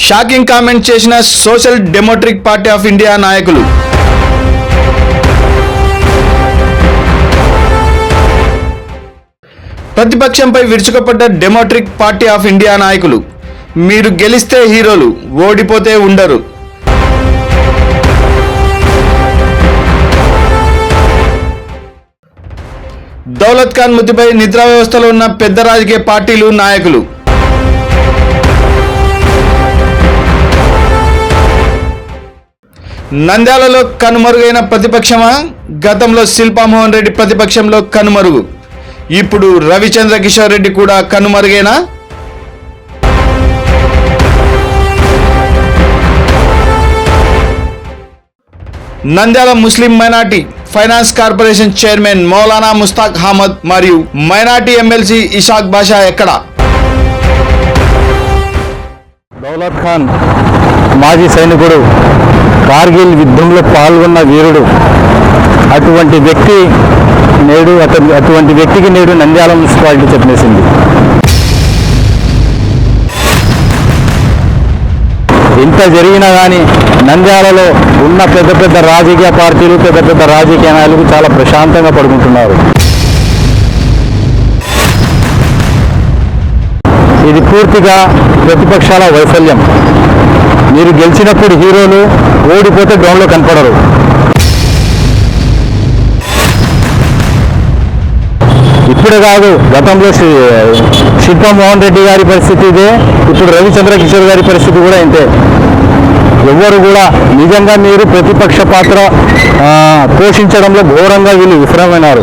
Shocking comment చేసిన social democratic party of India నాయకులు. ప్రతిపక్షంపై విరుచుకుపడ్డ democratic party of India నాయకులు. మీరు గెలిస్తే హీరోలు, ఓడిపోతే ఉండరు. దౌలత్ ఖాన్ మృతిపై నిద్రా వ్యవస్థలో ఉన్న పెద్ద రాజకీయ పార్టీలు, నాయకులు. నంద్యాలలో కనుమరుగైన ప్రతిపక్షమా? గతంలో శిల్పామోహన్ రెడ్డి ప్రతిపక్షంలో కనుమరుగు. ఇప్పుడు రవిచంద్ర కిషోర్ రెడ్డి కూడా కనుమరుగేనా? Nandyal Muslim minority finance corporation chairman Maulana Mushtaq Ahmed మరియు మైనార్టీ ఎమ్మెల్సీ ఇషాక్ బాషా ఎక్కడ? దౌలత్ ఖాన్ మాజీ సైనికుడు, కార్గిల్ యుద్ధంలో పాల్గొన్న వీరుడు. అటువంటి వ్యక్తికి నేడు నంద్యాల మున్సిపాలిటీ చెప్పేసింది. ఇంత జరిగినా కానీ నంద్యాలలో ఉన్న పెద్ద రాజకీయ పార్టీలు, పెద్ద రాజకీయ నాయకులు చాలా ప్రశాంతంగా పడుకుంటున్నారు. ఇది పూర్తిగా ప్రతిపక్షాల వైఫల్యం. మీరు గెలిచినప్పుడు హీరోలు, ఓడిపోతే గ్రౌండ్లో కనపడరు. ఇప్పుడే కాదు, గతంలో శిల్పామోహన్ రెడ్డి గారి పరిస్థితి ఇదే, ఇప్పుడు రవిచంద్ర కిషోర్ గారి పరిస్థితి కూడా ఇంతే. ఎవ్వరు కూడా నిజంగా మీరు ప్రతిపక్ష పాత్ర పోషించడంలో ఘోరంగా వీళ్ళు విఫలమైనారు.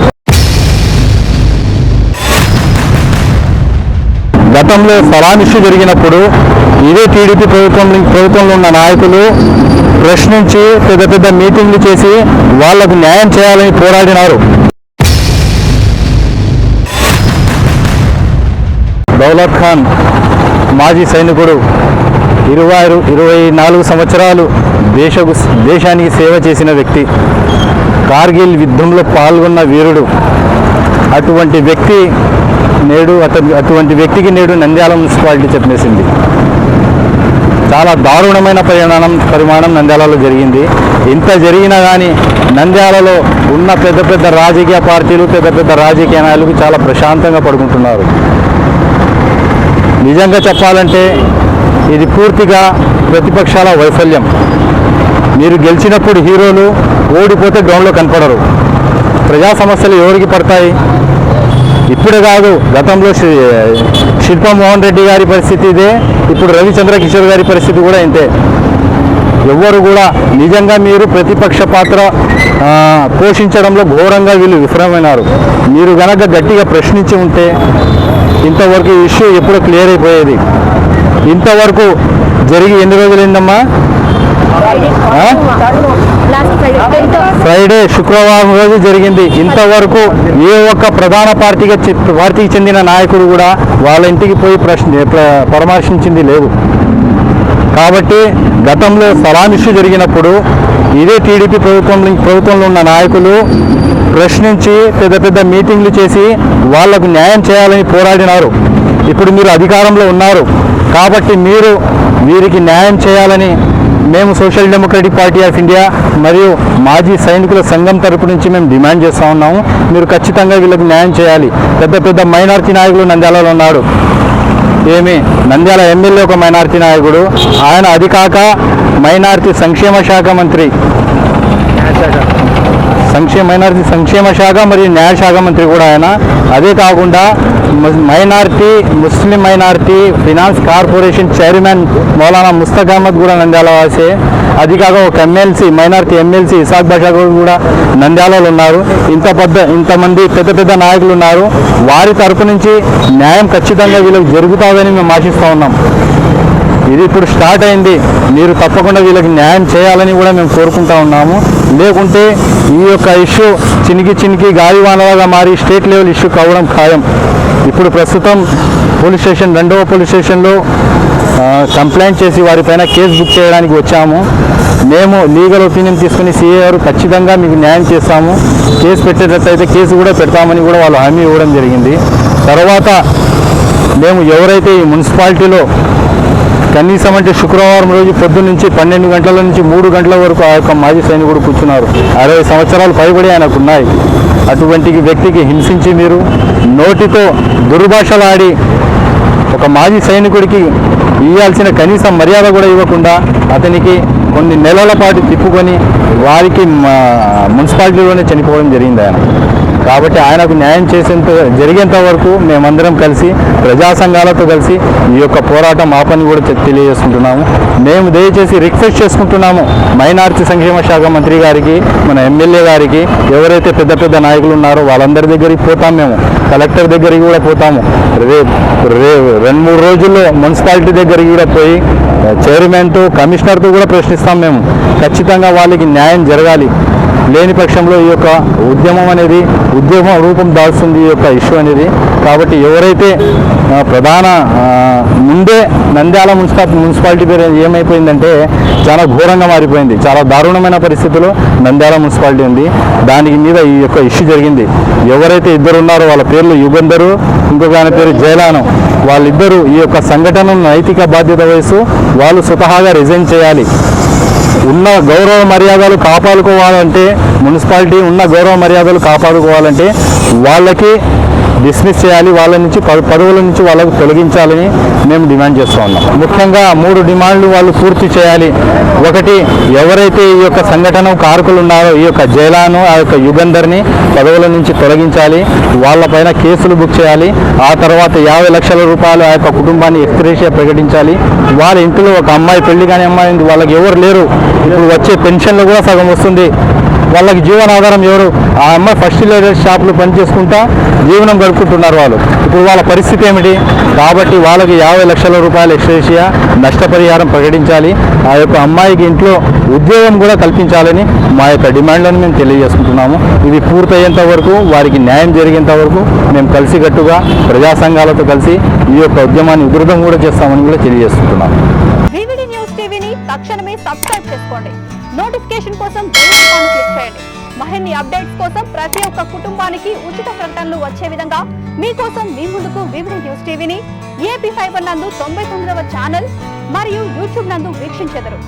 గతంలో సలామిషు జరిగినప్పుడు ఇదే టీడీపీ ప్రభుత్వంలో ఉన్న నాయకులు ప్రశ్నించి పెద్ద మీటింగ్లు చేసి వాళ్లకు న్యాయం చేయాలని పోరాడినారు. దౌలత్ ఖాన్ మాజీ సైనికుడు, 24 సంవత్సరాలు దేశానికి సేవ చేసిన వ్యక్తి, కార్గిల్ యుద్ధంలో పాల్గొన్న వీరుడు. అటువంటి వ్యక్తికి నేడు నంద్యాల మున్సిపాలిటీ చెప్పేసింది. చాలా దారుణమైన పరిమాణం నంద్యాలలో జరిగింది. ఇంత జరిగినా కానీ నంద్యాలలో ఉన్న పెద్ద రాజకీయ పార్టీలు, పెద్ద రాజకీయ నాయకులు చాలా ప్రశాంతంగా పడుకుంటున్నారు. నిజంగా చెప్పాలంటే ఇది పూర్తిగా ప్రతిపక్షాల వైఫల్యం. మీరు గెలిచినప్పుడు హీరోలు, ఓడిపోతే గ్రౌండ్లో కనపడరు. ప్రజా సమస్యలు ఎవరికి పడతాయి? ఇప్పుడే కాదు, గతంలో శిల్పామోహన్ రెడ్డి గారి పరిస్థితి ఇదే, ఇప్పుడు రవిచంద్ర కిషోర్ గారి పరిస్థితి కూడా ఇంతే. ఎవ్వరు కూడా నిజంగా మీరు ప్రతిపక్ష పాత్ర పోషించడంలో ఘోరంగా వీళ్ళు విఫలమైనారు. మీరు గనక గట్టిగా ప్రశ్నించి ఉంటే ఇంతవరకు ఈ ఇష్యూ ఎప్పుడో క్లియర్ అయిపోయేది. ఇంతవరకు జరిగి ఎన్ని రోజులైందమ్మా? ఫ్రైడే, శుక్రవారం రోజు జరిగింది. ఇంతవరకు ఏ ఒక్క ప్రధాన పార్టీకి చెందిన నాయకుడు కూడా వాళ్ళ ఇంటికి పోయి పరామర్శించింది లేదు. కాబట్టి గతంలో సలామిషు జరిగినప్పుడు ఇదే టీడీపీ ప్రభుత్వంలో ఉన్న నాయకులు ప్రశ్నించి పెద్ద మీటింగ్లు చేసి వాళ్లకు న్యాయం చేయాలని పోరాడినారు. ఇప్పుడు మీరు అధికారంలో ఉన్నారు కాబట్టి మీరు వీరికి న్యాయం చేయాలని మేము social democratic party of India మరియు మాజీ సైనికుల సంఘం తరపు నుంచి మేము డిమాండ్ చేస్తూ ఉన్నాము. మీరు ఖచ్చితంగా వీళ్ళకి న్యాయం చేయాలి. పెద్ద మైనారిటీ నాయకులు నంద్యాలలో ఉన్నాడు. నంద్యాల ఎమ్మెల్యే ఒక మైనారిటీ నాయకుడు, ఆయన అది కాక మైనారిటీ సంక్షేమ శాఖ మంత్రి, మైనారిటీ సంక్షేమ శాఖ మరియు న్యాయ శాఖ మంత్రి కూడా ఆయన. అదే కాకుండా Muslim minority finance corporation chairman Maulana Mushtaq Ahmed కూడా నంద్యాల వాసే. అది కాక ఒక మైనారిటీ ఎమ్మెల్సీ ఇషాక్ బాషా కూడా నంద్యాలలో ఉన్నారు. ఇంతమంది పెద్ద నాయకులు ఉన్నారు. వారి తరపు నుంచి న్యాయం ఖచ్చితంగా వీళ్ళకి జరుగుతుందని మేము ఆశిస్తూ ఉన్నాం. ఇది ఇప్పుడు స్టార్ట్ అయింది. మీరు తప్పకుండా వీళ్ళకి న్యాయం చేయాలని కూడా మేము కోరుకుంటా ఉన్నాము. లేకుంటే ఈ యొక్క ఇష్యూ చినికి గాలివానలాగా మారి స్టేట్ లెవెల్ ఇష్యూ కావడం ఖాయం. ఇప్పుడు ప్రస్తుతం రెండవ పోలీస్ స్టేషన్లో కంప్లైంట్ చేసి వారిపైన కేసు బుక్ చేయడానికి వచ్చాము. మేము లీగల్ ఒపీనియన్ తీసుకుని సీఏ గారు ఖచ్చితంగా మీకు న్యాయం చేస్తాము, కేసు పెట్టేటట్టయితే కేసు కూడా పెడతామని కూడా వాళ్ళు హామీ ఇవ్వడం జరిగింది. తర్వాత మేము ఎవరైతే ఈ మున్సిపాలిటీలో కనీసం అంటే శుక్రవారం రోజు పొద్దున్న నుంచి 12 గంటల నుంచి 3 గంటల వరకు ఆ యొక్క మాజీ సైనికుడు కూర్చున్నారు. 60 సంవత్సరాలు పైబడి ఆయనకు ఉన్నాయి. అటువంటి వ్యక్తికి హింసించి మీరు నోటితో దుర్భాషలాడి ఒక మాజీ సైనికుడికి ఇవ్వాల్సిన కనీసం మర్యాద కూడా ఇవ్వకుండా అతనికి కొన్ని నెలల పాటు తిప్పుకొని వారికి మున్సిపాలిటీలోనే చనిపోవడం జరిగింది ఆయన. కాబట్టి ఆయనకు న్యాయం జరిగేంత వరకు మేమందరం కలిసి ప్రజా సంఘాలతో కలిసి ఈ యొక్క పోరాటం ఆపని కూడా తెలియజేసుకుంటున్నాము. మేము దయచేసి రిక్వెస్ట్ చేసుకుంటున్నాము మైనారిటీ సంక్షేమ శాఖ మంత్రి గారికి, మన ఎమ్మెల్యే గారికి, ఎవరైతే పెద్ద పెద్ద నాయకులు ఉన్నారో వాళ్ళందరి దగ్గరికి పోతాం. మేము కలెక్టర్ దగ్గరికి కూడా పోతాము. 2-3 రోజుల్లో మున్సిపాలిటీ దగ్గరికి కూడా పోయి చైర్మన్తో, కమిషనర్తో కూడా ప్రశ్నిస్తాం. మేము ఖచ్చితంగా వాళ్ళకి న్యాయం జరగాలి. లేని పక్షంలో ఈ యొక్క ఉద్యమం రూపం దాల్స్తుంది ఈ యొక్క ఇష్యూ అనేది. కాబట్టి ఎవరైతే ప్రధాన ముందే నంద్యాల మున్సిపాలిటీ పేరు ఏమైపోయిందంటే చాలా ఘోరంగా మారిపోయింది. చాలా దారుణమైన పరిస్థితుల్లో నంద్యాల మున్సిపాలిటీ ఉంది. దానికి మీద ఈ యొక్క ఇష్యూ జరిగింది. ఎవరైతే ఇద్దరు ఉన్నారో వాళ్ళ పేర్లు యుగంధరు, ఇంకొక ఆయన పేరు జయలాను, వాళ్ళిద్దరూ ఈ యొక్క సంఘటనను నైతిక బాధ్యత వహిస్తూ వాళ్ళు స్వతహాగా రిజైన్ చేయాలి. ఉన్న గౌరవ మర్యాదలు కాపాడుకోవాలంటే, మున్సిపాలిటీ ఉన్న గౌరవ మర్యాదలు కాపాడుకోవాలంటే వాళ్ళకి డిస్మిస్ చేయాలి. వాళ్ళ నుంచి పదవుల నుంచి వాళ్ళకు తొలగించాలని మేము డిమాండ్ చేస్తూ ఉన్నాం. ముఖ్యంగా 3 డిమాండ్లు వాళ్ళు పూర్తి చేయాలి. ఒకటి, ఎవరైతే ఈ యొక్క సంఘటన కారకులు ఉన్నారో ఈ యొక్క జైలాను, ఆ యొక్క యుగంధర్ని పదవుల నుంచి తొలగించాలి. వాళ్ళపైన కేసులు బుక్ చేయాలి. ఆ తర్వాత 50 లక్షల రూపాయలు ఆ యొక్క కుటుంబాన్ని ఎక్స్గ్రేషియా ప్రకటించాలి. వాళ్ళ ఇంట్లో ఒక అమ్మాయి, పెళ్లి కాని అమ్మాయి ఉంది, వాళ్ళకి ఎవరు లేరు. ఇప్పుడు వచ్చే పెన్షన్లు కూడా సగం వస్తుంది. వాళ్ళకి జీవనాధారం ఎవరు? ఆ అమ్మాయి ఫస్ట్ లేడర్ షాపులు పనిచేసుకుంటా జీవనం గడుపుకుంటున్నారు వాళ్ళు. ఇప్పుడు వాళ్ళ పరిస్థితి ఏమిటి? కాబట్టి వాళ్ళకి 50 లక్షల రూపాయలు ఎక్స్గ్రేషియా నష్టపరిహారం ప్రకటించాలి. ఆ యొక్క అమ్మాయికి ఇంట్లో ఉద్యోగం కూడా కల్పించాలని మా యొక్క డిమాండ్లను మేము తెలియజేసుకుంటున్నాము. ఇది పూర్తయ్యేంత వరకు, వారికి న్యాయం జరిగేంత వరకు మేము కలిసికట్టుగా ప్రజా సంఘాలతో కలిసి ఈ యొక్క ఉద్యమాన్ని ఉధృతం కూడా చేస్తామని కూడా తెలియజేస్తున్నాము. వివిడి న్యూస్ టీవీని తక్షణమే సబ్స్క్రైబ్ చేసుకోండి. నోటిఫికేషన్ కోసం బెల్ ఐకాన్ క్లిక్ చేయండి. మరిన్ని అప్డేట్స్ కోసం ప్రతి ఒక్క కుటుంబానికి ఉచిత ప్రకటనలు వచ్చే విధంగా మీకోసం మీ ముందుకు వివిడి న్యూస్ టీవీని AP5 నందు 99వ ఛానల్ మరియు యూట్యూబ్ నందు వీక్షించెదరు.